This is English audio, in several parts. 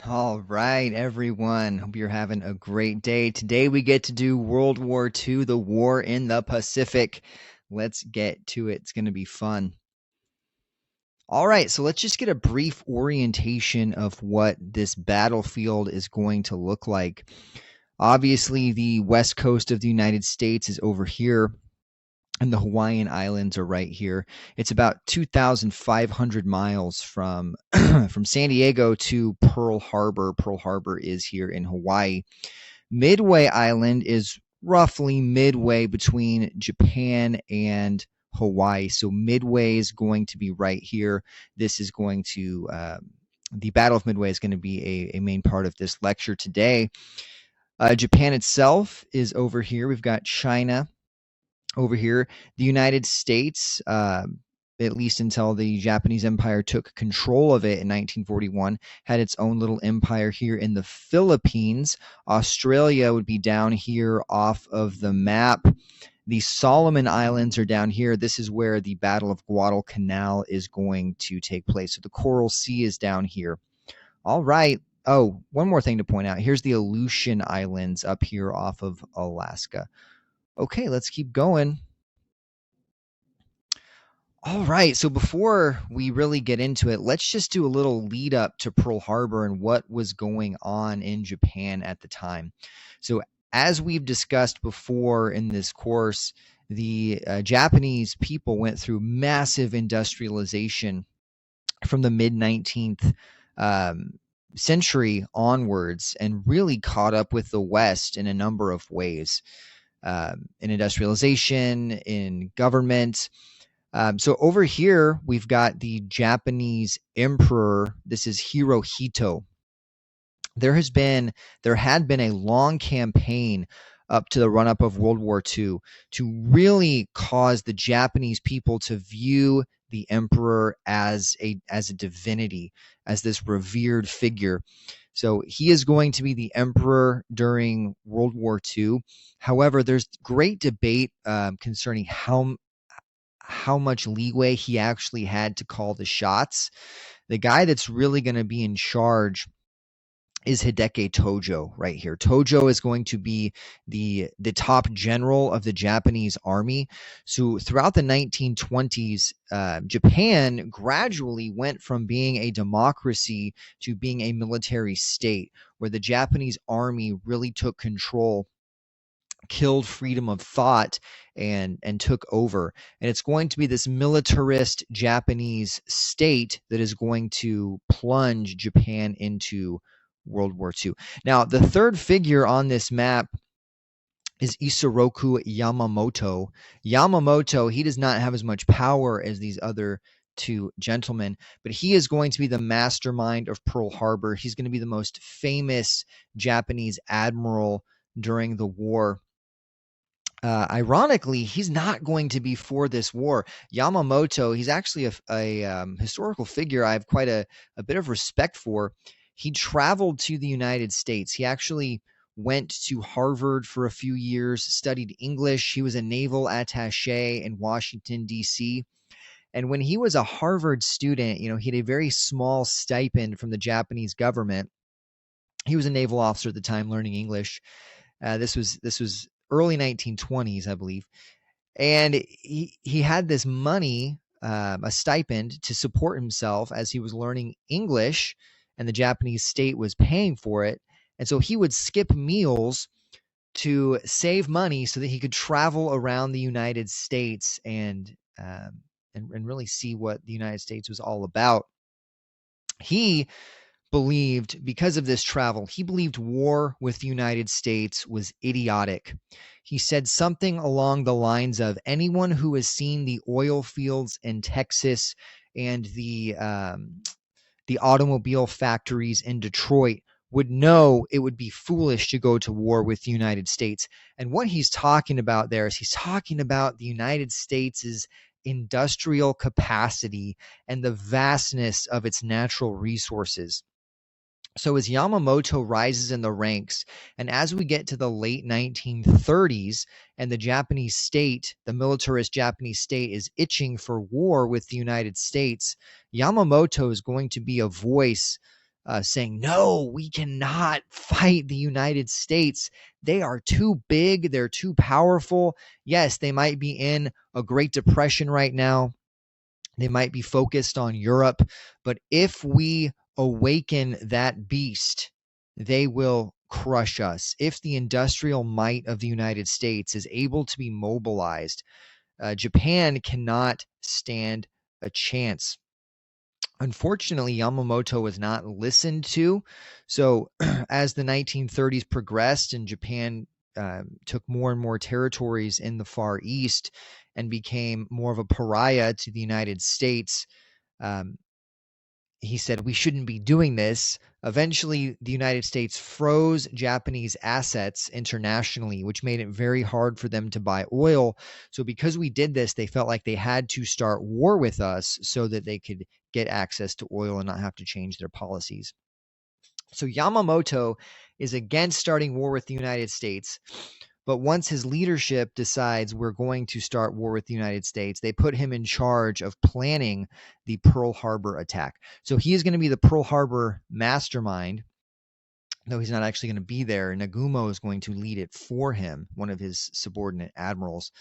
All right, everyone. Hope you're having a great day. Today we get to do World War II, the war in the Pacific. Let's get to it. It's going to be fun. All right, so let's just get a brief orientation of what this battlefield is going to look like. Obviously, the west coast of the United States is over here, and the Hawaiian Islands are right here. It's about 2,500 miles from from San Diego to Pearl Harbor. Pearl Harbor is here in Hawaii. Midway Island is roughly midway between Japan and Hawaii. So Midway is going to be right here. This is going to the Battle of Midway is going to be a main part of this lecture today. Japan itself is over here. We've got China over here. The United States, at least until the Japanese Empire took control of it in 1941, had its own little empire here in the Philippines. Australia would be down here off of the map. The Solomon Islands are down here. This is where the Battle of Guadalcanal is going to take place. So the Coral Sea is down here. All right. Oh, one more thing to point out. Here's the Aleutian Islands up here off of Alaska. Okay, let's keep going. All right, so before we really get into it, let's just do a little lead up to Pearl Harbor and what was going on in Japan at the time. So, as we've discussed before in this course, the Japanese people went through massive industrialization from the mid 19th century onwards and really caught up with the West in a number of ways, in industrialization, in government. So over here, we've got the Japanese emperor. This is Hirohito. There had been a long campaign up to the run-up of World War II to really cause the Japanese people to view the emperor as a divinity, as this revered figure. So he is going to be the emperor during World War II. However, there's great debate concerning how much leeway he actually had to call the shots. The guy that's really going to be in charge is Hideki Tojo right here. Tojo is going to be the top general of the Japanese army. So throughout the 1920s, Japan gradually went from being a democracy to being a military state, where the Japanese army really took control, killed freedom of thought, and took over. And it's going to be this militarist Japanese state that is going to plunge Japan into World War II. Now, the third figure on this map is Isoroku Yamamoto. Yamamoto, he does not have as much power as these other two gentlemen, but he is going to be the mastermind of Pearl Harbor. He's going to be the most famous Japanese admiral during the war. Ironically, he's not going to be for this war. Yamamoto, he's actually a historical figure I have quite a bit of respect for. He traveled to the United States. He actually went to Harvard for a few years, studied English. He was a naval attaché in Washington, D.C. And when he was a Harvard student, he had a very small stipend from the Japanese government. He was a naval officer at the time, learning English. This was early 1920s, I believe. And he had this money, a stipend, to support himself as he was learning English, and the Japanese state was paying for it. And so he would skip meals to save money so that he could travel around the United States and really see what the United States was all about. He believed, because of this travel, he believed war with the United States was idiotic. He said something along the lines of, anyone who has seen the oil fields in Texas and the automobile factories in Detroit would know it would be foolish to go to war with the United States. And what he's talking about there is he's talking about the United States' industrial capacity and the vastness of its natural resources. So as Yamamoto rises in the ranks, and as we get to the late 1930s, and the Japanese state, the militarist Japanese state, is itching for war with the United States, Yamamoto is going to be a voice saying, no, we cannot fight the United States. They are too big. They're too powerful. Yes, they might be in a Great Depression right now. They might be focused on Europe. But if we awaken that beast, they will crush us. If the industrial might of the United States is able to be mobilized, Japan cannot stand a chance. Unfortunately, Yamamoto was not listened to. So as the 1930s progressed and Japan took more and more territories in the Far East and became more of a pariah to the United States, um, he said, we shouldn't be doing this. Eventually, the United States froze Japanese assets internationally, which made it very hard for them to buy oil. So because we did this, they felt like they had to start war with us so that they could get access to oil and not have to change their policies. So Yamamoto is against starting war with the United States. But once his leadership decides we're going to start war with the United States, they put him in charge of planning the Pearl Harbor attack. So he is going to be the Pearl Harbor mastermind, though he's not actually going to be there. Nagumo is going to lead it for him, one of his subordinate admirals.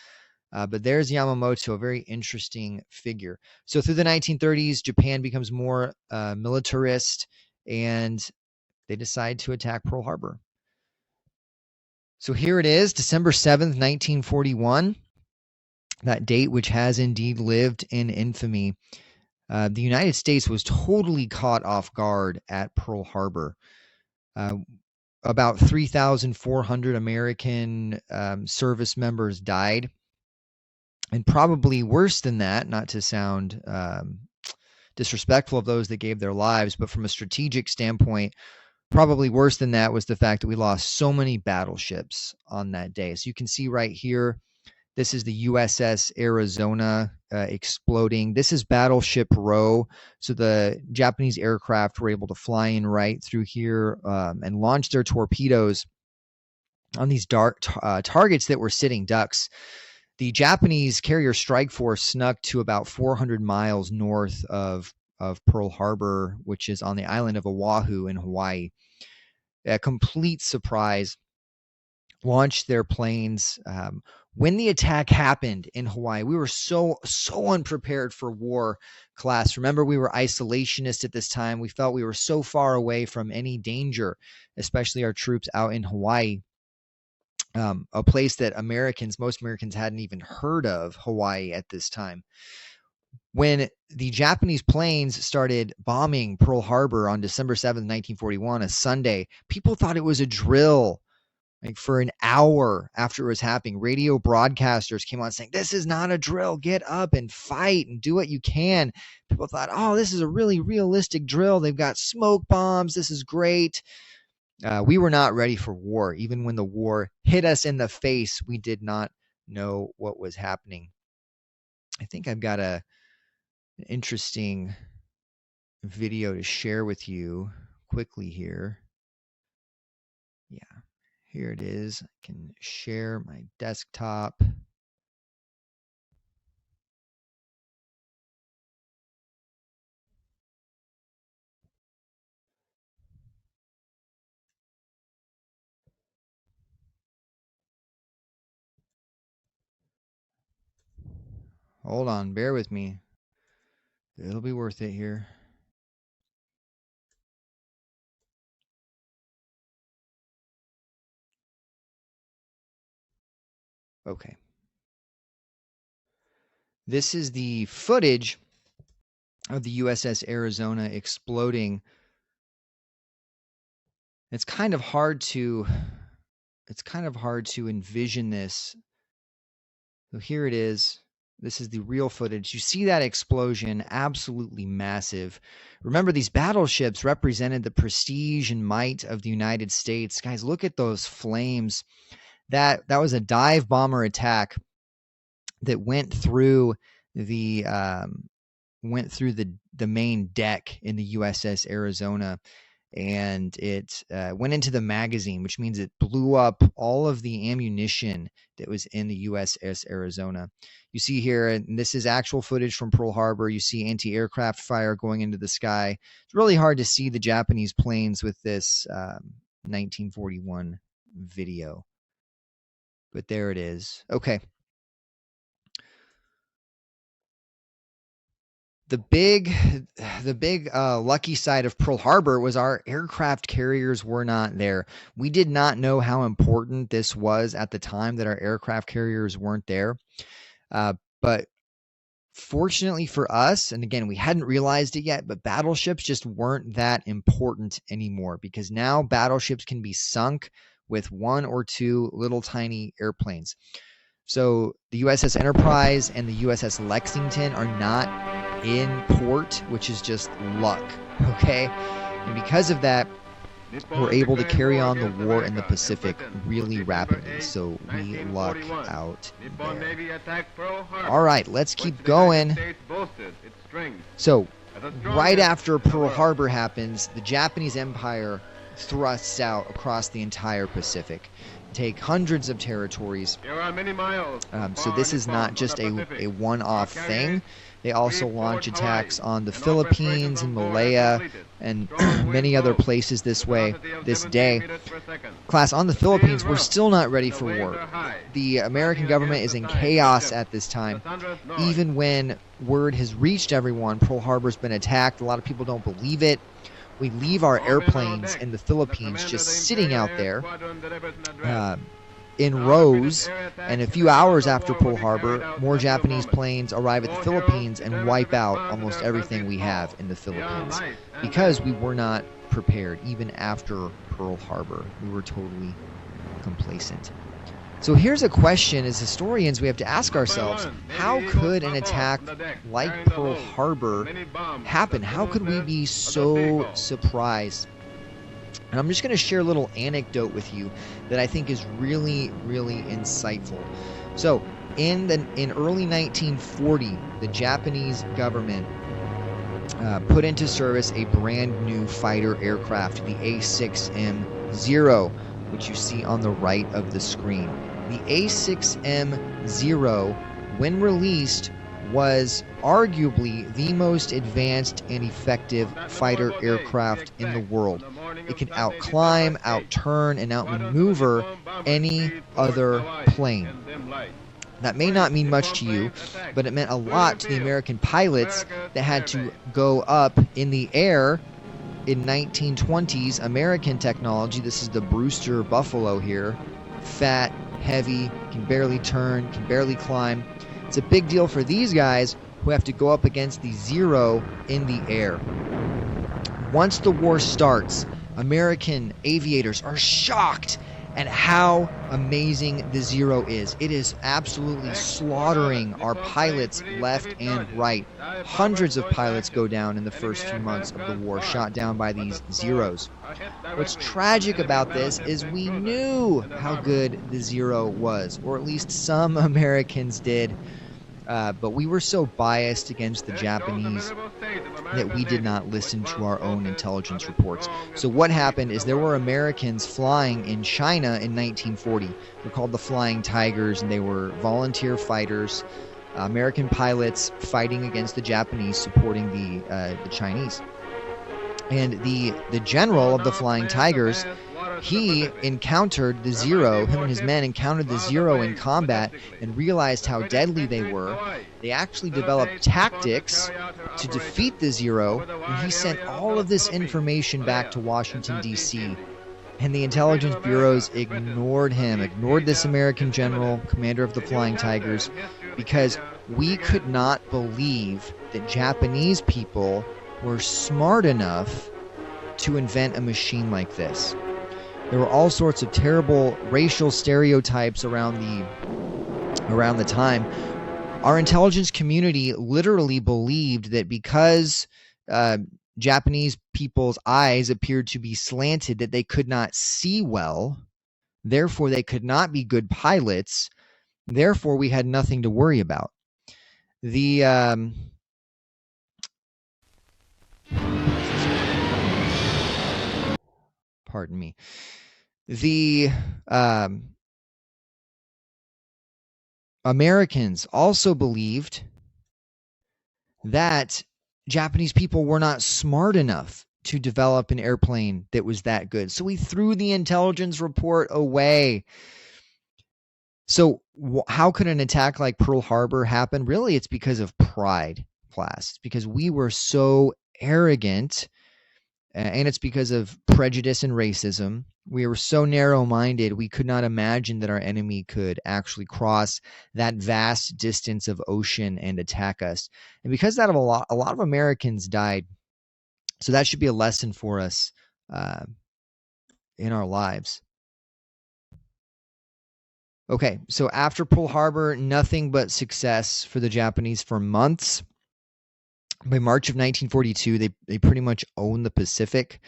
But there's Yamamoto, a very interesting figure. So through the 1930s, Japan becomes more militarist, and they decide to attack Pearl Harbor. So here it is, December 7th, 1941, that date which has indeed lived in infamy. The United States was totally caught off guard at Pearl Harbor. About 3,400 American service members died. And probably worse than that, not to sound disrespectful of those that gave their lives, but from a strategic standpoint, probably worse than that was the fact that we lost so many battleships on that day. So you can see right here, this is the USS Arizona exploding. This is Battleship Row. So the Japanese aircraft were able to fly in right through here and launch their torpedoes on these dark targets that were sitting ducks. The Japanese carrier strike force snuck to about 400 miles north of Pearl Harbor, which is on the island of Oahu in Hawaii. A complete surprise. Launched their planes. When the attack happened in Hawaii, we were so unprepared for war, class. Remember, we were isolationist at this time. We felt we were so far away from any danger, especially our troops out in Hawaii. A place that most Americans hadn't even heard of, Hawaii, at this time. When the Japanese planes started bombing Pearl Harbor on December 7th, 1941, a Sunday, people thought it was a drill. Like for an hour after it was happening, radio broadcasters came on saying, this is not a drill. Get up and fight and do what you can. People thought, oh, this is a really realistic drill. They've got smoke bombs. This is great. We were not ready for war. Even when the war hit us in the face, we did not know what was happening. I think I've got an interesting video to share with you quickly here. Yeah, here it is. I can share my desktop. Hold on, bear with me. It'll be worth it here. Okay. This is the footage of the USS Arizona exploding. It's kind of hard to envision this. So here it is. This is the real footage. You see that explosion, absolutely massive. Remember, these battleships represented the prestige and might of the United States. Guys, look at those flames. That was a dive bomber attack that went through the main deck in the USS Arizona. and it went into the magazine, which means it blew up all of the ammunition that was in the USS Arizona. You see here, and this is actual footage from Pearl Harbor. You see anti-aircraft fire going into the sky. It's really hard to see the Japanese planes with this 1941 video, but there it is. Okay. The big lucky side of Pearl Harbor was our aircraft carriers were not there. We did not know how important this was at the time that our aircraft carriers weren't there. But fortunately for us, and again, we hadn't realized it yet, but battleships just weren't that important anymore, because now battleships can be sunk with one or two little tiny airplanes. So the USS Enterprise and the USS Lexington are not in port, which is just luck, okay? And because of that, we're able to carry on the war in the Pacific really rapidly. So we luck out there. All right, let's keep going. So right after Pearl Harbor happens, the Japanese Empire thrusts out across the entire Pacific, take hundreds of territories. So this is not just a one-off thing. They also launch attacks on the Philippines and Malaya and many other places this day. Class, on the Philippines, we're still not ready for war. The American government is in chaos at this time. Even when word has reached everyone, Pearl Harbor's been attacked. A lot of people don't believe it. We leave our airplanes in the Philippines just sitting out there in rows, and a few hours after Pearl Harbor, more Japanese planes arrive at the Philippines and wipe out almost everything we have in the Philippines, because we were not prepared. Even after Pearl Harbor, we were totally complacent. So here's a question: as historians, we have to ask ourselves, how could an attack like Pearl Harbor happen? How could we be so surprised? And I'm just going to share a little anecdote with you that I think is really, really insightful. So in early 1940, the Japanese government put into service a brand new fighter aircraft, the A6M-0, which you see on the right of the screen. The A6M-0, when released, was arguably the most advanced and effective fighter aircraft in the world. It can outclimb, outturn, and outmaneuver any other plane. That may not mean much to you, but it meant a lot to the American pilots that had to go up in the air in 1920s American technology. This is the Brewster Buffalo here. Fat, heavy, can barely turn, can barely climb. It's a big deal for these guys who have to go up against the Zero in the air. Once the war starts, American aviators are shocked at how amazing the Zero is. It is absolutely slaughtering our pilots left and right. Hundreds of pilots go down in the first few months of the war, shot down by these Zeros. What's tragic about this is we knew how good the Zero was, or at least some Americans did. But we were so biased against the Japanese that we did not listen to our own intelligence reports. So what happened is there were Americans flying in China in 1940. They're called the Flying Tigers, and they were volunteer fighters, American pilots fighting against the Japanese, supporting the Chinese. And the general of the Flying Tigers, he encountered the Zero, him and his men encountered the Zero in combat and realized how deadly they were. They actually developed tactics to defeat the Zero, and he sent all of this information back to Washington, D.C. And the intelligence bureaus ignored him, ignored this American general, commander of the Flying Tigers, because we could not believe that Japanese people were smart enough to invent a machine like this. There were all sorts of terrible racial stereotypes around the time. Our intelligence community literally believed that because Japanese people's eyes appeared to be slanted, that they could not see well, therefore they could not be good pilots, therefore we had nothing to worry about. pardon me. The Americans also believed that Japanese people were not smart enough to develop an airplane that was that good. So we threw the intelligence report away. So how could an attack like Pearl Harbor happen? Really, it's because of pride, class. It's because we were so arrogant, and it's because of prejudice and racism. We were so narrow-minded, we could not imagine that our enemy could actually cross that vast distance of ocean and attack us. And because that, a lot of Americans died. So that should be a lesson for us in our lives. Okay, so after Pearl Harbor, nothing but success for the Japanese for months. By March of 1942, they pretty much owned the Pacific.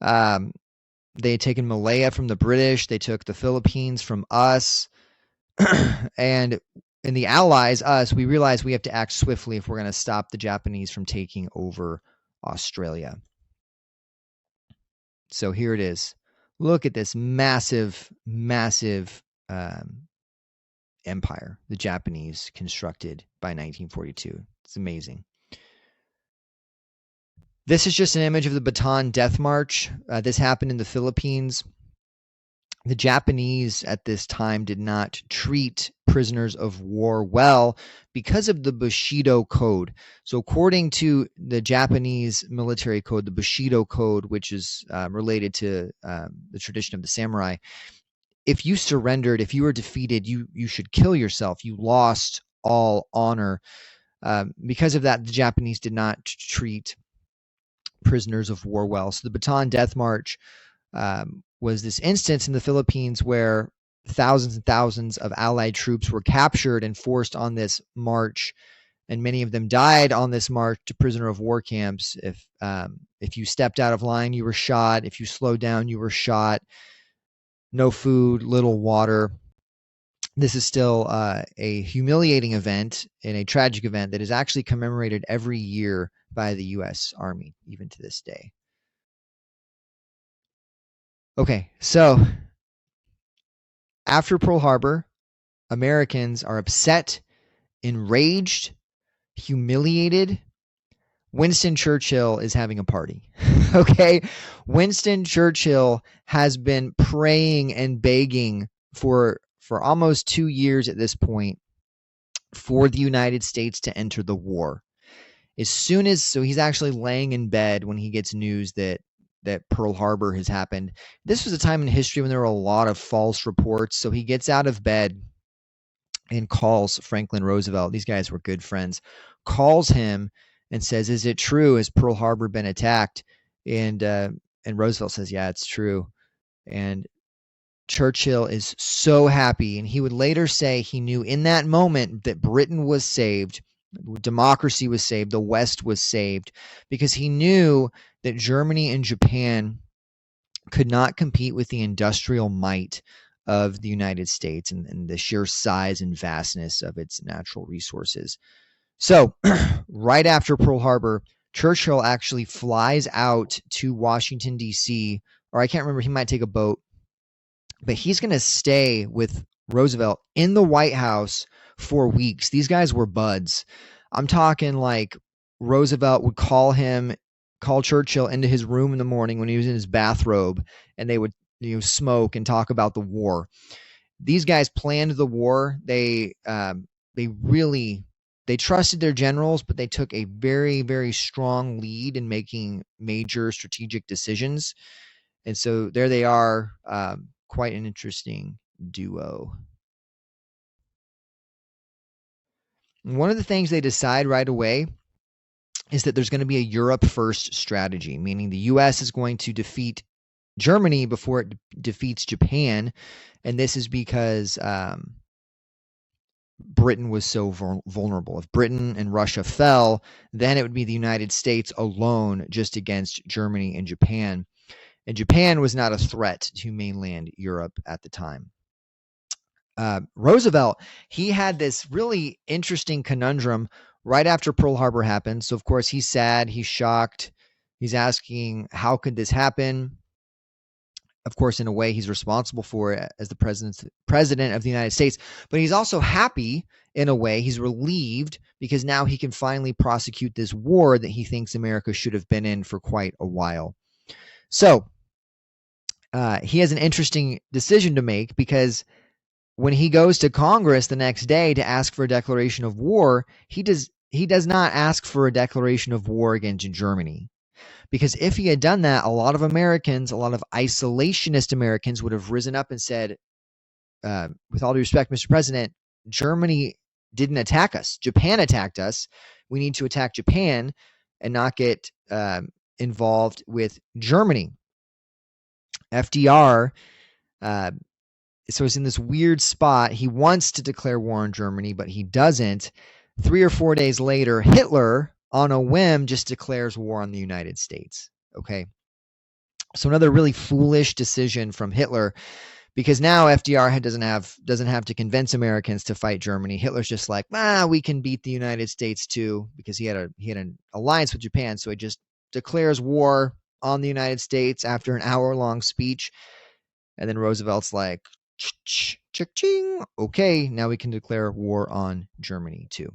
They had taken Malaya from the British. They took the Philippines from us. And in the Allies, us, we realized we have to act swiftly if we're going to stop the Japanese from taking over Australia. So here it is. Look at this massive, massive empire the Japanese constructed by 1942. It's amazing. This is just an image of the Bataan Death March. This happened in the Philippines. The Japanese at this time did not treat prisoners of war well because of the Bushido Code. So according to the Japanese military code, the Bushido Code, which is related to the tradition of the samurai, if you surrendered, if you were defeated, you should kill yourself. You lost all honor. Because of that, the Japanese did not treat prisoners of war well. So the Bataan Death March was this instance in the Philippines where thousands and thousands of Allied troops were captured and forced on this march, and many of them died on this march to prisoner of war camps. If you stepped out of line, you were shot. If you slowed down, you were shot. No food, little water. This is still a humiliating event and a tragic event that is actually commemorated every year by the U.S. Army, even to this day. Okay, so after Pearl Harbor, Americans are upset, enraged, humiliated. Winston Churchill is having a party. Okay, Winston Churchill has been praying and begging for almost 2 years at this point for the United States to enter the war. So he's actually laying in bed when he gets news that Pearl Harbor has happened. This was a time in history when there were a lot of false reports. So he gets out of bed and calls Franklin Roosevelt. These guys were good friends. Calls him and says, "Is it true? Has Pearl Harbor been attacked?" And Roosevelt says, "Yeah, it's true." And Churchill is so happy. And he would later say he knew in that moment that Britain was saved, democracy was saved, the West was saved, because he knew that Germany and Japan could not compete with the industrial might of the United States and the sheer size and vastness of its natural resources. So right after Pearl Harbor, Churchill actually flies out to Washington, D.C., or I can't remember, he might take a boat, but he's going to stay with Roosevelt in the White House for weeks. These guys were buds. I'm talking like Roosevelt would call Churchill into his room in the morning when he was in his bathrobe, and they would smoke and talk about the war. These guys planned the war. They trusted their generals, but they took a very, very strong lead in making major strategic decisions. And so there they are, quite an interesting duo. And one of the things they decide right away is that there's going to be a Europe first strategy, meaning the U.S. is going to defeat Germany before it defeats Japan. And this is because Britain was so vulnerable. If Britain and Russia fell, then it would be the United States alone just against Germany and Japan. And Japan was not a threat to mainland Europe at the time. Roosevelt, he had this really interesting conundrum right after Pearl Harbor happened. So, of course, he's sad, he's shocked. He's asking, how could this happen? of course, in a way, he's responsible for it as the president of the United States, but he's also happy in a way. He's relieved because now he can finally prosecute this war that he thinks America should have been in for quite a while. So he has an interesting decision to make, because when he goes to Congress the next day to ask for a declaration of war, he does not ask for a declaration of war against Germany. Because if he had done that, a lot of Americans, a lot of isolationist Americans would have risen up and said, with all due respect, Mr. President, Germany didn't attack us. Japan attacked us. We need to attack Japan and not get involved with Germany. FDR, so he's in this weird spot. He wants to declare war on Germany, but he doesn't. 3 or 4 days later, Hitler, on a whim, just declares war on the United States. Okay. So another really foolish decision from Hitler, because now FDR doesn't have to convince Americans to fight Germany. Hitler's just like, we can beat the United States too, because he had an alliance with Japan. So he just declares war on the United States after an hour-long speech. And then Roosevelt's like, ching, okay, now we can declare war on Germany too.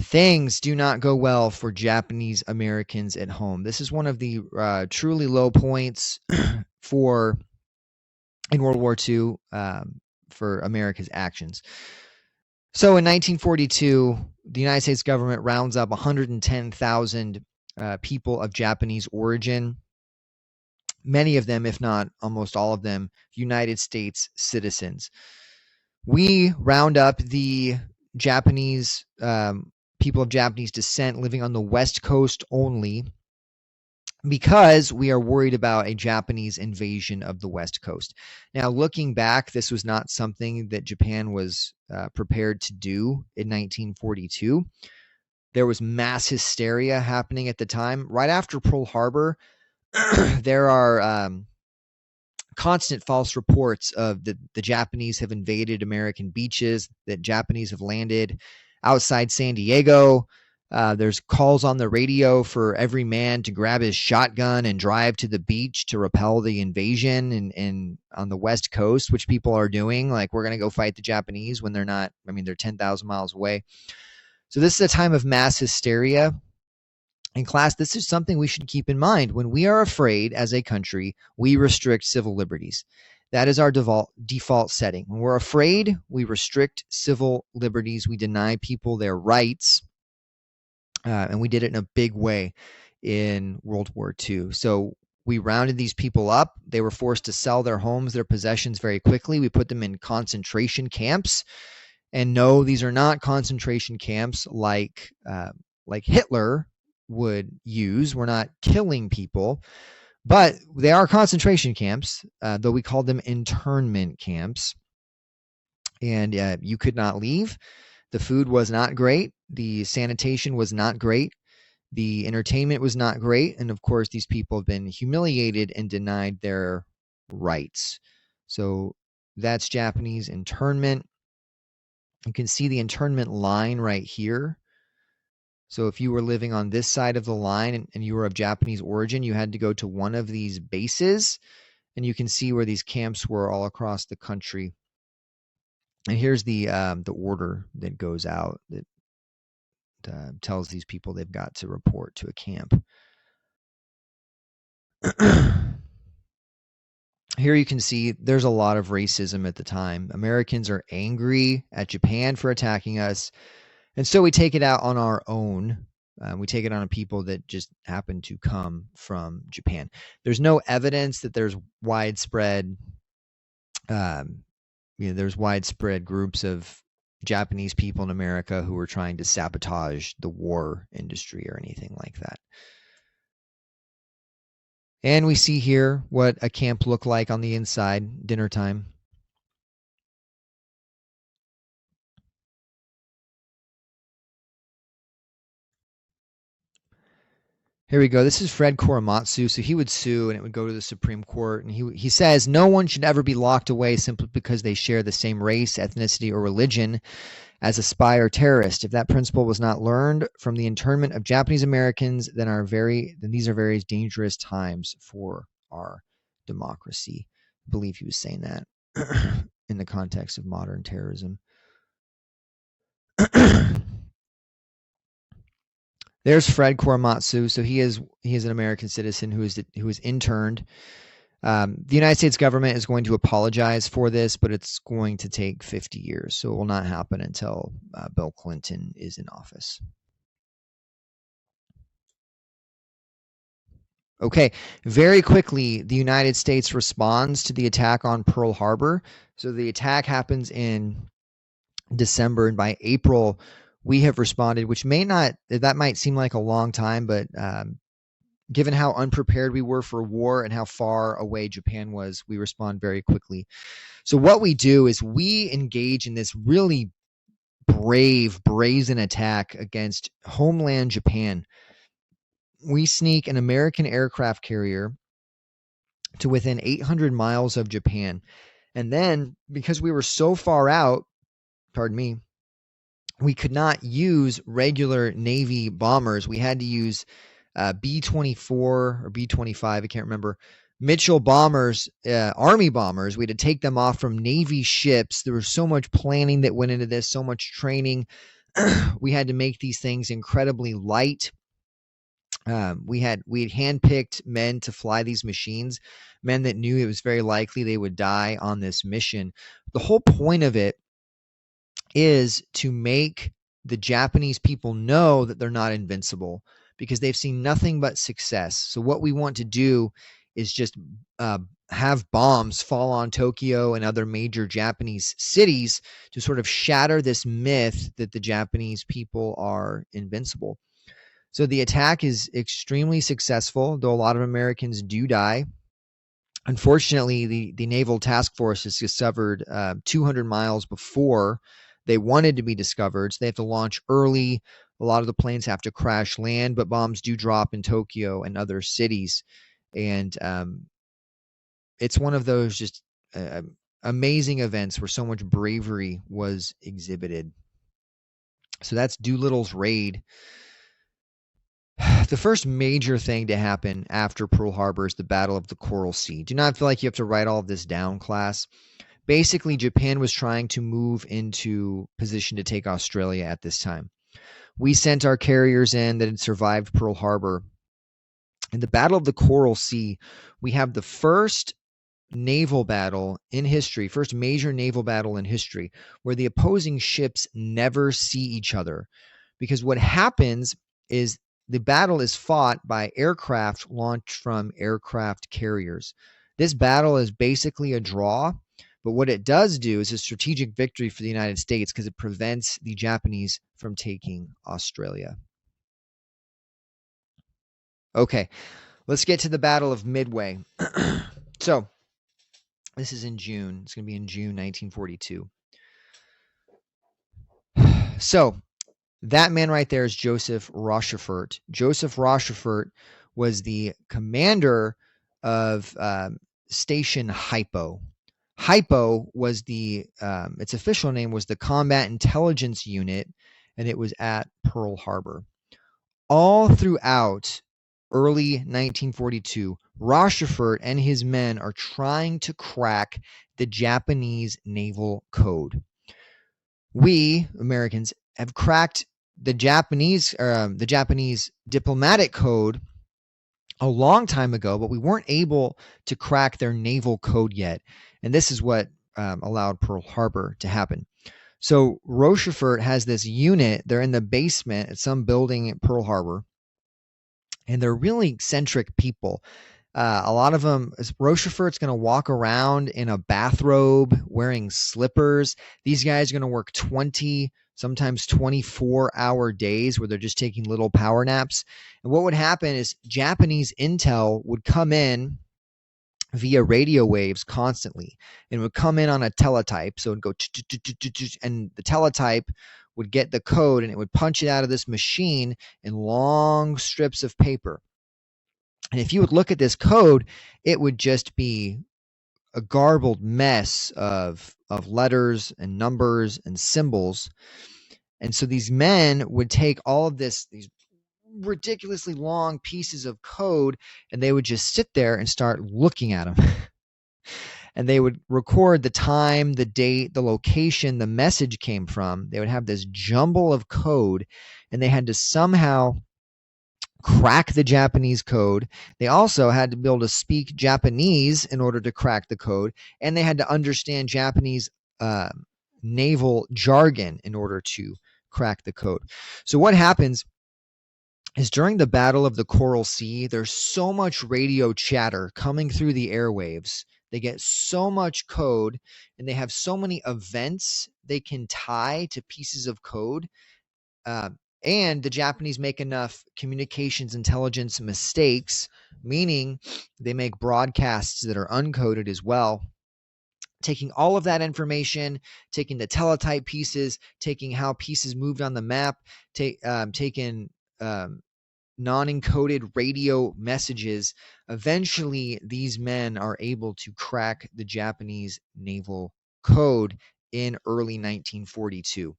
Things do not go well for Japanese Americans at home. This is one of the truly low points in World War II for America's actions. So in 1942, the United States government rounds up 110,000 people of Japanese origin. Many of them, if not almost all of them, United States citizens. We round up the Japanese people of Japanese descent living on the West Coast only, because we are worried about a Japanese invasion of the West Coast. Now, looking back, this was not something that Japan was prepared to do in 1942. There was mass hysteria happening at the time. Right after Pearl Harbor, there are constant false reports of the Japanese have invaded American beaches, that Japanese have landed outside San Diego. There's calls on the radio for every man to grab his shotgun and drive to the beach to repel the invasion and on the West Coast, which people are doing. Like, we're going to go fight the Japanese when they're not, they're 10,000 miles away. So this is a time of mass hysteria. In class, this is something we should keep in mind. When we are afraid as a country, we restrict civil liberties. That is our default setting. When we're afraid, we restrict civil liberties. We deny people their rights. And we did it in a big way in World War II. So we rounded these people up. They were forced to sell their homes, their possessions very quickly. We put them in concentration camps. And no, these are not concentration camps like Hitler would use. We're not killing people. But they are concentration camps, though we called them internment camps. And you could not leave. The food was not great. The sanitation was not great. The entertainment was not great. And of course, these people have been humiliated and denied their rights. So that's Japanese internment. You can see the internment line right here. So if you were living on this side of the line and you were of Japanese origin, you had to go to one of these bases, and you can see where these camps were all across the country. And here's the order that goes out that tells these people they've got to report to a camp. Here you can see there's a lot of racism at the time. Americans are angry at Japan for attacking us. And so we take it out on our own. We take it on people that just happen to come from Japan. There's no evidence that there's widespread, there's widespread groups of Japanese people in America who were trying to sabotage the war industry or anything like that. And we see here what a camp looked like on the inside, dinner time. Here we go. This is Fred Korematsu. So he would sue and it would go to the Supreme Court. And he says, no one should ever be locked away simply because they share the same race, ethnicity, or religion as a spy or terrorist. If that principle was not learned from the internment of Japanese Americans, then these are very dangerous times for our democracy. I believe he was saying that in the context of modern terrorism. There's Fred Korematsu. So he is an American citizen who is interned. The United States government is going to apologize for this, but it's going to take 50 years. So it will not happen until Bill Clinton is in office. Okay, very quickly, the United States responds to the attack on Pearl Harbor. So the attack happens in December, and by April, we have responded, which that might seem like a long time, but given how unprepared we were for war and how far away Japan was, we respond very quickly. So what we do is we engage in this really brazen attack against homeland Japan. We sneak an American aircraft carrier to within 800 miles of Japan. And then, because we were so far out, we could not use regular Navy bombers. We had to use B-24 or B-25, I can't remember, Mitchell bombers, Army bombers. We had to take them off from Navy ships. There was so much planning that went into this, so much training. We had to make these things incredibly light. We had handpicked men to fly these machines, men that knew it was very likely they would die on this mission. The whole point of it is to make the Japanese people know that they're not invincible, because they've seen nothing but success. So what we want to do is just have bombs fall on Tokyo and other major Japanese cities to sort of shatter this myth that the Japanese people are invincible. So the attack is extremely successful, though a lot of Americans do die. Unfortunately, the Naval Task Force is discovered 200 miles before they wanted to be discovered, so they have to launch early. A lot of the planes have to crash land, but bombs do drop in Tokyo and other cities. And it's one of those just amazing events where so much bravery was exhibited. So that's Doolittle's raid. The first major thing to happen after Pearl Harbor is the Battle of the Coral Sea. Do not feel like you have to write all of this down, class. Basically, Japan was trying to move into position to take Australia at this time. We sent our carriers in that had survived Pearl Harbor. In the Battle of the Coral Sea, we have the first naval battle in history, first major naval battle in history, where the opposing ships never see each other. Because what happens is the battle is fought by aircraft launched from aircraft carriers. This battle is basically a draw, but what it does do is a strategic victory for the United States because it prevents the Japanese from taking Australia. Okay, let's get to the Battle of Midway. So, this is in June. It's going to be in June 1942. So, that man right there is Joseph Rochefort. Joseph Rochefort was the commander of Station Hypo. Hypo was its official name was the Combat Intelligence Unit, and it was at Pearl Harbor. All throughout early 1942, Rochefort and his men are trying to crack the Japanese naval code. We, Americans, have cracked the Japanese diplomatic code a long time ago, but we weren't able to crack their naval code yet. And this is what allowed Pearl Harbor to happen. So Rochefort has this unit. They're in the basement at some building at Pearl Harbor, and they're really eccentric people. A lot of them, Rochefort's going to walk around in a bathrobe wearing slippers. These guys are going to work 20, sometimes 24-hour days where they're just taking little power naps. And what would happen is Japanese intel would come in via radio waves constantly, and it would come in on a teletype. So it would go, and the teletype would get the code, and it would punch it out of this machine in long strips of paper. And if you would look at this code, it would just be a garbled mess of letters and numbers and symbols. And so these men would take all of these ridiculously long pieces of code, and they would just sit there and start looking at them. And they would record the time, the date, the location the message came from. They would have this jumble of code, and they had to somehow crack the Japanese code. They also had to be able to speak Japanese in order to crack the code, and they had to understand Japanese naval jargon in order to crack the code. So what happens is during the Battle of the Coral Sea, there's so much radio chatter coming through the airwaves. They get so much code, and they have so many events they can tie to pieces of code. And the Japanese make enough communications intelligence mistakes, meaning they make broadcasts that are uncoded as well. Taking all of that information, taking the teletype pieces, taking how pieces moved on the map, taking non-encoded radio messages. Eventually, these men are able to crack the Japanese naval code in early 1942.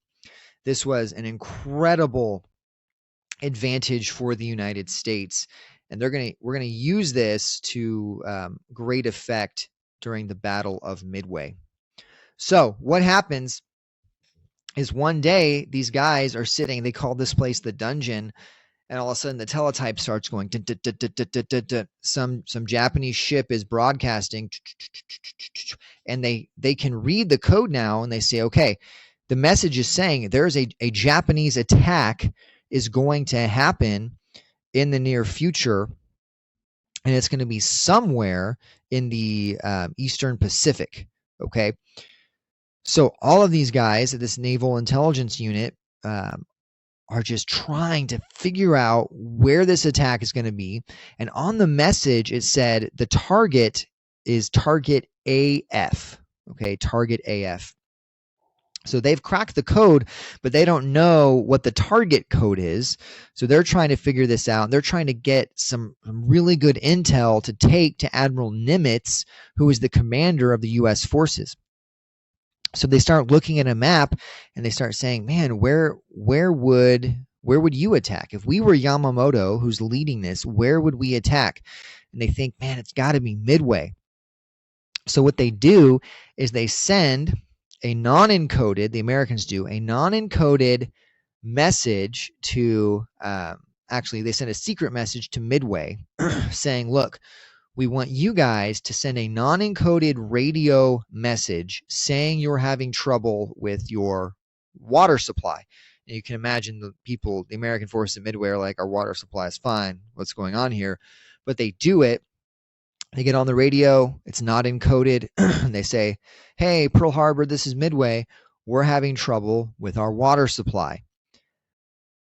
This was an incredible advantage for the United States, and we're going to use this to great effect during the Battle of Midway. So what happens is one day these guys are sitting, they call this place the dungeon, and all of a sudden the teletype starts going. Some Japanese ship is broadcasting, and they can read the code now, and they say, okay, the message is saying there's a Japanese attack is going to happen in the near future, and it's going to be somewhere in the Eastern Pacific. Okay, so all of these guys at this naval intelligence unit are just trying to figure out where this attack is going to be. And on the message, it said the target is target AF. Okay, target AF. So they've cracked the code, but they don't know what the target code is. So they're trying to figure this out. They're trying to get some really good intel to take to Admiral Nimitz, who is the commander of the U.S. forces. So they start looking at a map, and they start saying, man, where would you attack? If we were Yamamoto, who's leading this, where would we attack? And they think, man, it's got to be Midway. So what they do is they send a non-encoded, the Americans do, a non-encoded message to, actually, they send a secret message to Midway saying, look, we want you guys to send a non-encoded radio message saying you're having trouble with your water supply. And you can imagine the American forces at Midway are like, our water supply is fine. What's going on here? But they do it. They get on the radio. It's not encoded. And they say, hey, Pearl Harbor, this is Midway. We're having trouble with our water supply.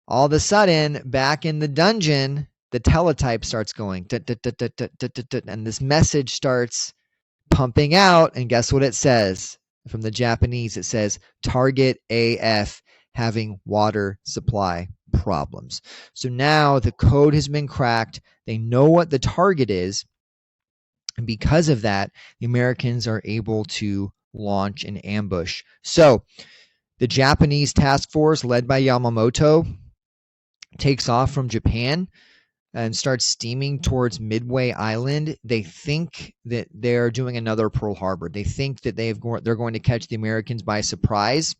All of a sudden, back in the dungeon, the teletype starts going, and this message starts pumping out. And guess what it says? From the Japanese, it says, target AF having water supply problems. So now the code has been cracked. They know what the target is. And because of that, the Americans are able to launch an ambush. So the Japanese task force led by Yamamoto takes off from Japan and starts steaming towards Midway Island. They think that they're doing another Pearl Harbor. They think that they're going to catch the Americans by surprise.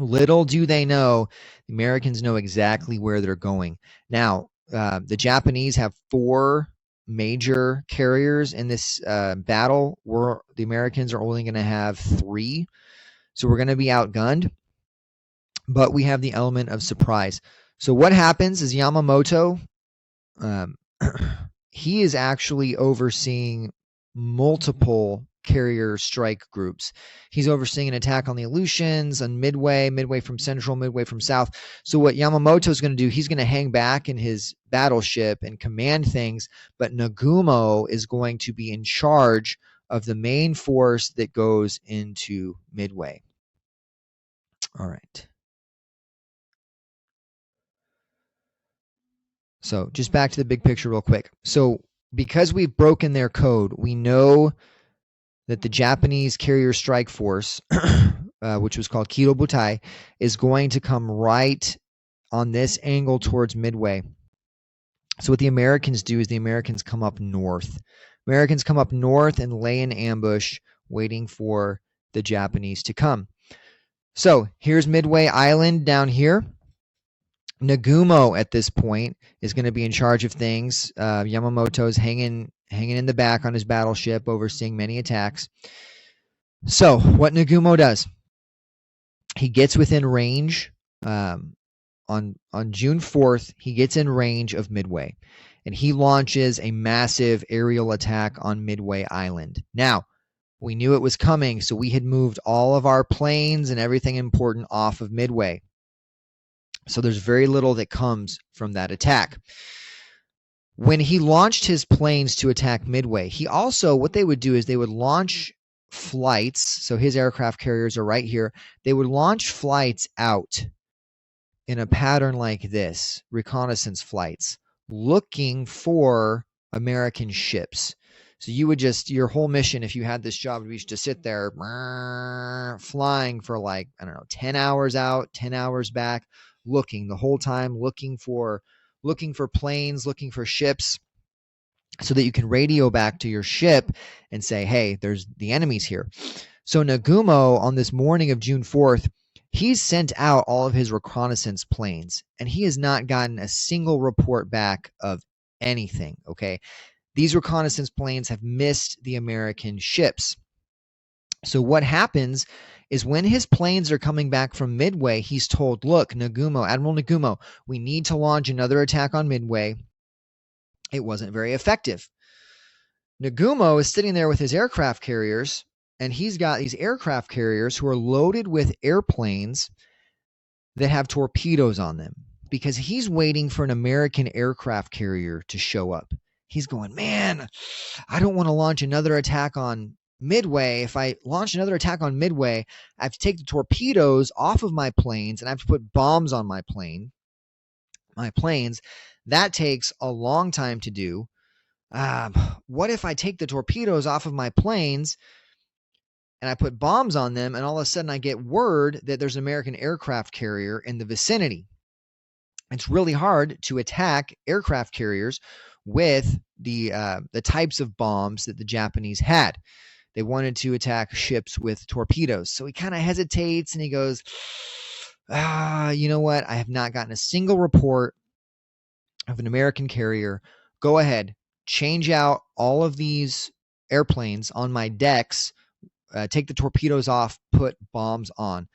Little do they know, the Americans know exactly where they're going. Now, the Japanese have 4 major carriers in this battle, where the Americans are only going to have 3. So we're going to be outgunned, but we have the element of surprise. So what happens is Yamamoto, he is actually overseeing multiple carrier strike groups. He's overseeing an attack on the Aleutians, on Midway from Central, Midway from South. So what Yamamoto is going to do, he's going to hang back in his battleship and command things, but Nagumo is going to be in charge of the main force that goes into Midway. All right. So just back to the big picture real quick. So because we've broken their code, we know that the Japanese carrier strike force, which was called Kido Butai, is going to come right on this angle towards Midway. So what the Americans do is the Americans come up north. Americans come up north and lay in ambush, waiting for the Japanese to come. So here's Midway Island down here. Nagumo at this point is going to be in charge of things. Yamamoto's hanging in the back on his battleship, overseeing many attacks. So what Nagumo does, he gets within range. On June 4th, he gets in range of Midway, and he launches a massive aerial attack on Midway Island. Now, we knew it was coming, so we had moved all of our planes and everything important off of Midway. So there's very little that comes from that attack. When he launched his planes to attack Midway, he also, what they would do is they would launch flights. So his aircraft carriers are right here. They would launch flights out in a pattern like this, reconnaissance flights, looking for American ships. So you would just, your whole mission, if you had this job, would be to sit there flying for like, 10 hours out, 10 hours back, looking the whole time, looking for planes, looking for ships, so that you can radio back to your ship and say, hey, there's the enemies here. So Nagumo, on this morning of June 4th, he's sent out all of his reconnaissance planes, and he has not gotten a single report back of anything, okay? These reconnaissance planes have missed the American ships. So what happens is when his planes are coming back from Midway, he's told, look, Nagumo, Admiral Nagumo, we need to launch another attack on Midway. It wasn't very effective. Nagumo is sitting there with his aircraft carriers, and he's got these aircraft carriers who are loaded with airplanes that have torpedoes on them, because he's waiting for an American aircraft carrier to show up. He's going, man, I don't want to launch another attack on Midway. If I launch another attack on Midway, I have to take the torpedoes off of my planes, and I have to put bombs on my planes. That takes a long time to do. What if I take the torpedoes off of my planes and I put bombs on them, and all of a sudden I get word that there's an American aircraft carrier in the vicinity? It's really hard to attack aircraft carriers with the types of bombs that the Japanese had. They wanted to attack ships with torpedoes. So he kind of hesitates and he goes, you know what? I have not gotten a single report of an American carrier. Go ahead, change out all of these airplanes on my decks, take the torpedoes off, put bombs on.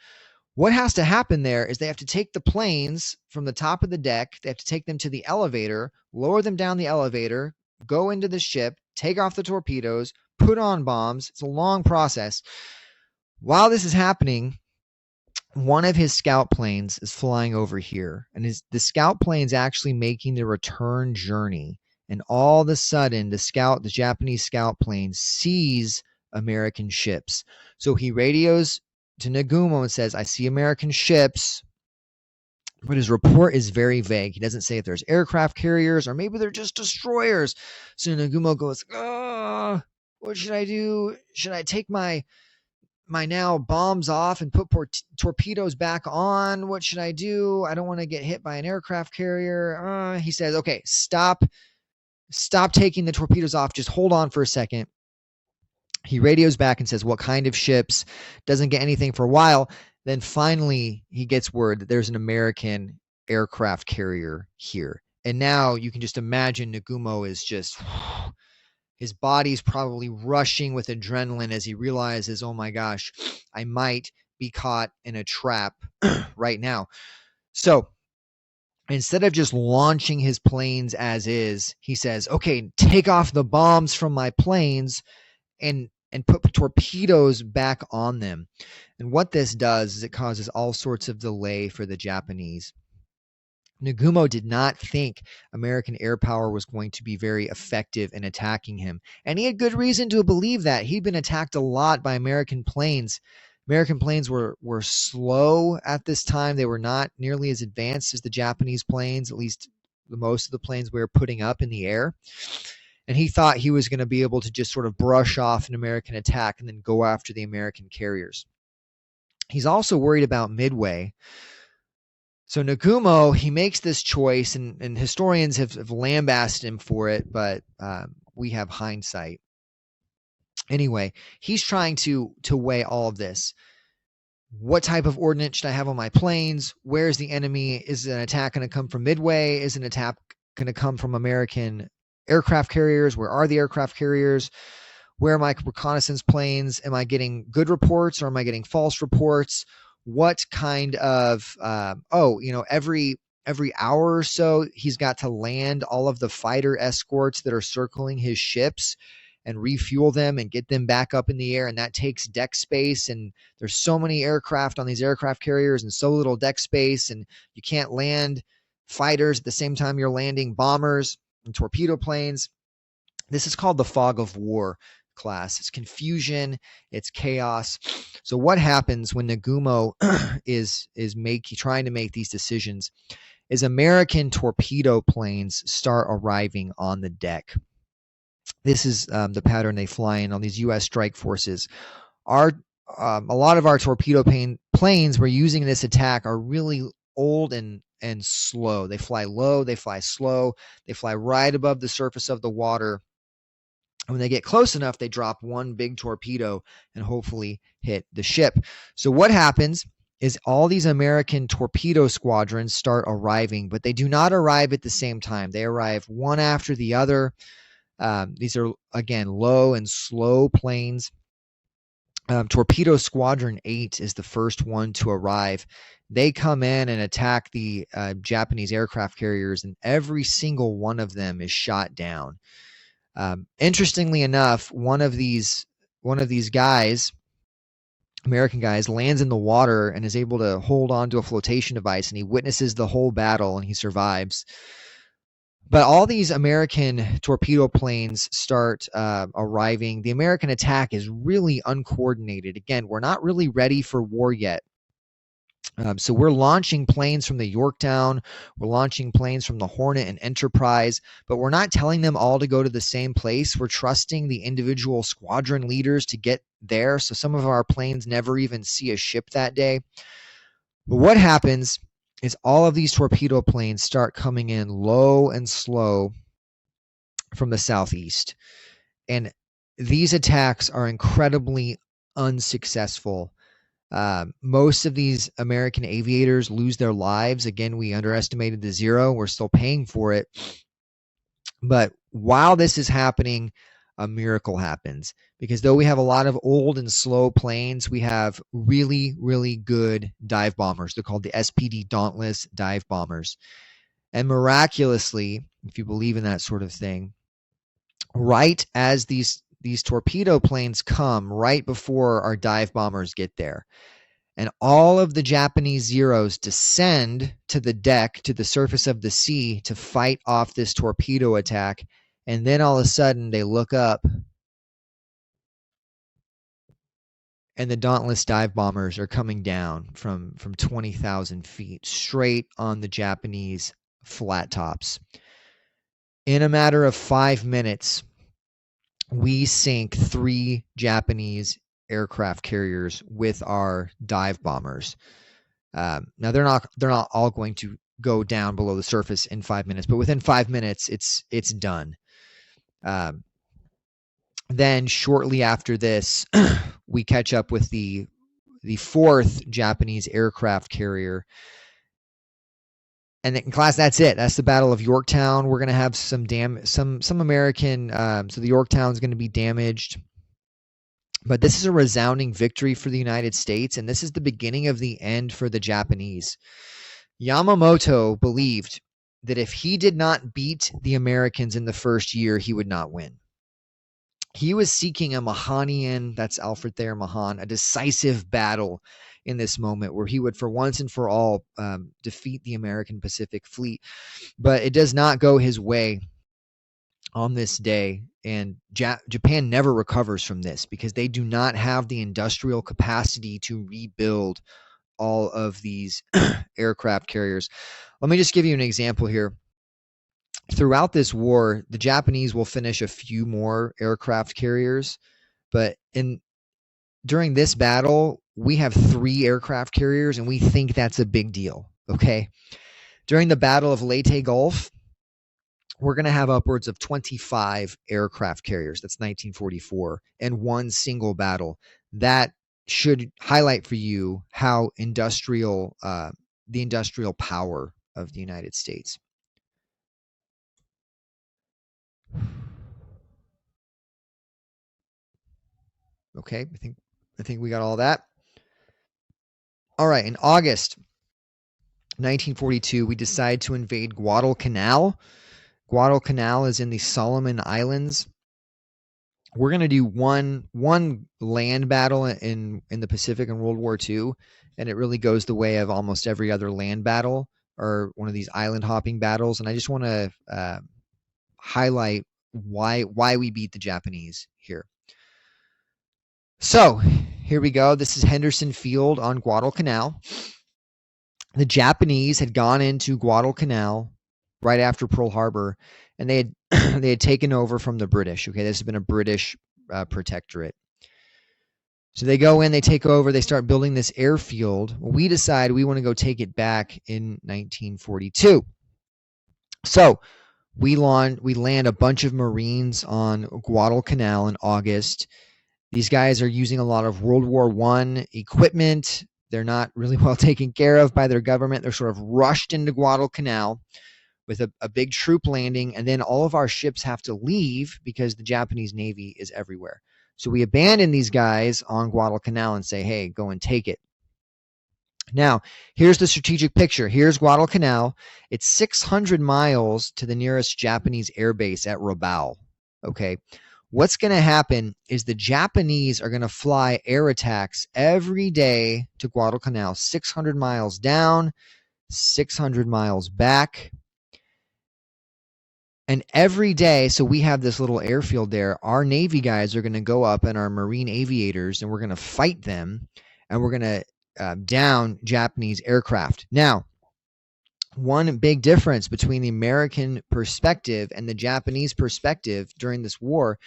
What has to happen there is they have to take the planes from the top of the deck, they have to take them to the elevator, lower them down the elevator, go into the ship, take off the torpedoes, put on bombs. It's a long process. While this is happening, one of his scout planes is flying over here, and the scout plane's actually making the return journey. And all of a sudden, the Japanese scout plane sees American ships. So he radios to Nagumo and says, I see American ships, but his report is very vague. He doesn't say if there's aircraft carriers or maybe they're just destroyers. So Nagumo goes, what should I do? Should I take my now bombs off and put torpedoes back on? What should I do? I don't want to get hit by an aircraft carrier. He says, okay, stop taking the torpedoes off. Just hold on for a second. He radios back and says, what kind of ships? Doesn't get anything for a while. Then finally, he gets word that there's an American aircraft carrier here. And now you can just imagine Nagumo is just, his body's probably rushing with adrenaline as he realizes, oh my gosh, I might be caught in a trap right now. So instead of just launching his planes as is, he says, okay, take off the bombs from my planes and put torpedoes back on them. And what this does is it causes all sorts of delay for the Japanese. Nagumo did not think American air power was going to be very effective in attacking him. And he had good reason to believe that. He'd been attacked a lot by American planes. American planes were slow at this time. They were not nearly as advanced as the Japanese planes, at least most of the planes we were putting up in the air. And he thought he was going to be able to just sort of brush off an American attack and then go after the American carriers. He's also worried about Midway. So Nagumo, he makes this choice, and historians have lambasted him for it, but we have hindsight. Anyway, he's trying to weigh all of this. What type of ordnance should I have on my planes? Where is the enemy? Is an attack going to come from Midway? Is an attack going to come from American aircraft carriers? Where are the aircraft carriers? Where are my reconnaissance planes? Am I getting good reports or am I getting false reports? What kind of every hour or so he's got to land all of the fighter escorts that are circling his ships and refuel them and get them back up in the air, and that takes deck space, and there's so many aircraft on these aircraft carriers and so little deck space, and you can't land fighters at the same time you're landing bombers and torpedo planes. This is called the fog of war class. It's confusion, it's chaos. So what happens when Nagumo is trying to make these decisions is American torpedo planes start arriving on the deck. This is the pattern they fly in on these U.S. strike forces. A lot of our torpedo planes we're using in this attack are really old and slow. They fly low, they fly slow, they fly right above the surface of the water. When they get close enough, they drop one big torpedo and hopefully hit the ship. So what happens is all these American torpedo squadrons start arriving, but they do not arrive at the same time. They arrive one after the other. These are, again, low and slow planes. Torpedo Squadron 8 is the first one to arrive. They come in and attack the Japanese aircraft carriers, and every single one of them is shot down. Interestingly enough, one of these guys, American guys, lands in the water and is able to hold on to a flotation device, and he witnesses the whole battle and he survives. But all these American torpedo planes start arriving. The American attack is really uncoordinated. Again, we're not really ready for war yet. So we're launching planes from the Yorktown. We're launching planes from the Hornet and Enterprise, but we're not telling them all to go to the same place. We're trusting the individual squadron leaders to get there. So some of our planes never even see a ship that day. But what happens is all of these torpedo planes start coming in low and slow from the southeast. And these attacks are incredibly unsuccessful. Most of these American aviators lose their lives. Again, we underestimated the zero. We're still paying for it. But while this is happening, a miracle happens, because though we have a lot of old and slow planes, we have really, really good dive bombers. They're called the SPD Dauntless dive bombers. And miraculously, if you believe in that sort of thing, right as these torpedo planes come, right before our dive bombers get there, and all of the Japanese Zeros descend to the deck, to the surface of the sea, to fight off this torpedo attack. And then all of a sudden they look up, and the Dauntless dive bombers are coming down from 20,000 feet straight on the Japanese flat tops. In a matter of 5 minutes, we sink 3 Japanese aircraft carriers with our dive bombers. Now they're not all going to go down below the surface in 5 minutes, but within 5 minutes, it's done. Then shortly after this, we catch up with the 4th Japanese aircraft carrier. And in class, that's it. That's the Battle of Yorktown. We're going to have some American, so the Yorktown is going to be damaged. But this is a resounding victory for the United States, and this is the beginning of the end for the Japanese. Yamamoto believed that if he did not beat the Americans in the first year, he would not win. He was seeking a Mahanian, that's Alfred Thayer Mahan, a decisive battle in this moment where he would, for once and for all, defeat the American Pacific Fleet. But it does not go his way on this day, and Japan never recovers from this because they do not have the industrial capacity to rebuild all of these aircraft carriers. Let me just give you an example here. Throughout this war, the Japanese will finish a few more aircraft carriers, but during this battle, we have 3 aircraft carriers, and we think that's a big deal. Okay. During the Battle of Leyte Gulf, we're going to have upwards of 25 aircraft carriers. That's 1944, and one single battle. That should highlight for you how industrial, the industrial power of the United States. Okay, I think we got all that. All right, in August 1942, we decide to invade Guadalcanal. Guadalcanal is in the Solomon Islands. We're going to do one land battle in the Pacific in World War II, and it really goes the way of almost every other land battle or one of these island hopping battles. And I just want to highlight why we beat the Japanese here. So here we go. This is Henderson Field on Guadalcanal. The Japanese had gone into Guadalcanal right after Pearl Harbor, and they had taken over from the British. Okay, this has been a British protectorate. So they go in, they take over, they start building this airfield. We decide we want to go take it back in 1942. So we land a bunch of Marines on Guadalcanal in August. These guys are using a lot of World War I equipment. They're not really well taken care of by their government. They're sort of rushed into Guadalcanal with a big troop landing, and then all of our ships have to leave because the Japanese Navy is everywhere. So we abandon these guys on Guadalcanal and say, hey, go and take it. Now, here's the strategic picture. Here's Guadalcanal. It's 600 miles to the nearest Japanese air base at Rabaul. Okay. What's going to happen is the Japanese are going to fly air attacks every day to Guadalcanal, 600 miles down, 600 miles back. And every day, so we have this little airfield there, our Navy guys are going to go up and our Marine aviators, and we're going to fight them, and we're going to down Japanese aircraft. Now, one big difference between the American perspective and the Japanese perspective during this war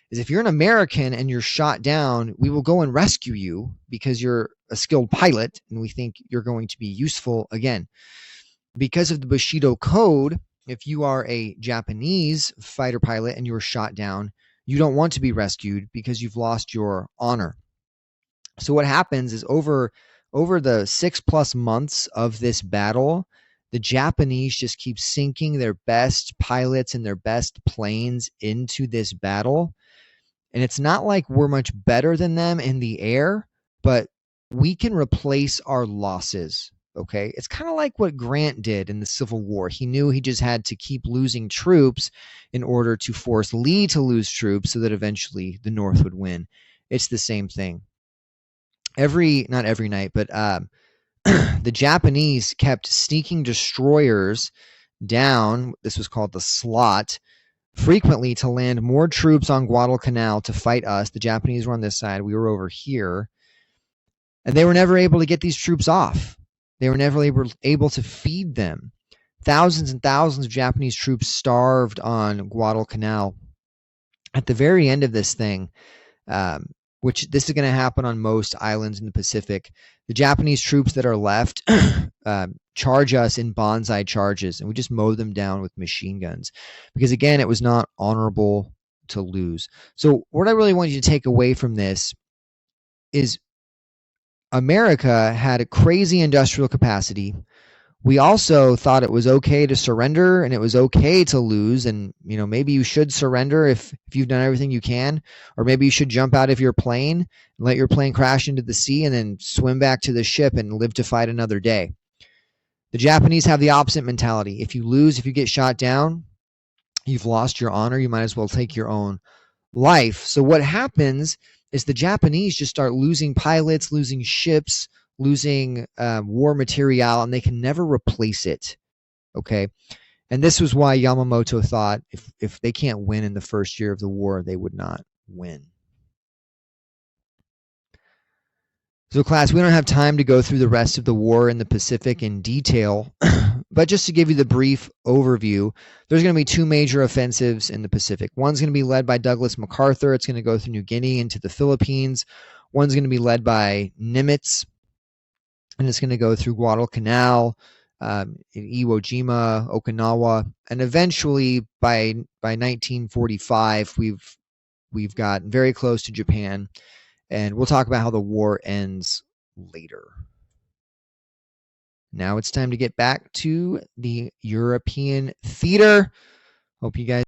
is if you're an American and you're shot down, we will go and rescue you because you're a skilled pilot and we think you're going to be useful again. Because of the Bushido Code, if you are a Japanese fighter pilot and you're shot down, you don't want to be rescued because you've lost your honor. So what happens is over the 6+ months of this battle, the Japanese just keep sinking their best pilots and their best planes into this battle. And it's not like we're much better than them in the air, but we can replace our losses. Okay, it's kind of like what Grant did in the Civil War. He knew he just had to keep losing troops in order to force Lee to lose troops so that eventually the North would win. It's the same thing. Not every night, but the Japanese kept sneaking destroyers down. This was called the slot, frequently to land more troops on Guadalcanal to fight us. The Japanese were on this side. We were over here. And they were never able to get these troops off. They were never able to feed them. Thousands and thousands of Japanese troops starved on Guadalcanal. At the very end of this thing, which this is going to happen on most islands in the Pacific, the Japanese troops that are left charge us in banzai charges, and we just mow them down with machine guns. Because again, it was not honorable to lose. So what I really want you to take away from this is America had a crazy industrial capacity. We also thought it was okay to surrender and it was okay to lose. And, maybe you should surrender if you've done everything you can, or maybe you should jump out of your plane and let your plane crash into the sea and then swim back to the ship and live to fight another day. The Japanese have the opposite mentality. If you lose, if you get shot down, you've lost your honor. You might as well take your own life. So what happens is the Japanese just start losing pilots, losing ships, losing war material, and they can never replace it. Okay. And this was why Yamamoto thought if they can't win in the first year of the war, they would not win. So class, we don't have time to go through the rest of the war in the Pacific in detail, but just to give you the brief overview, there's going to be two major offensives in the Pacific. One's going to be led by Douglas MacArthur. It's going to go through New Guinea into the Philippines. One's going to be led by Nimitz, and it's going to go through Guadalcanal, in Iwo Jima, Okinawa, and eventually by 1945 we've gotten very close to Japan, and we'll talk about how the war ends later. Now it's time to get back to the European theater. Hope you guys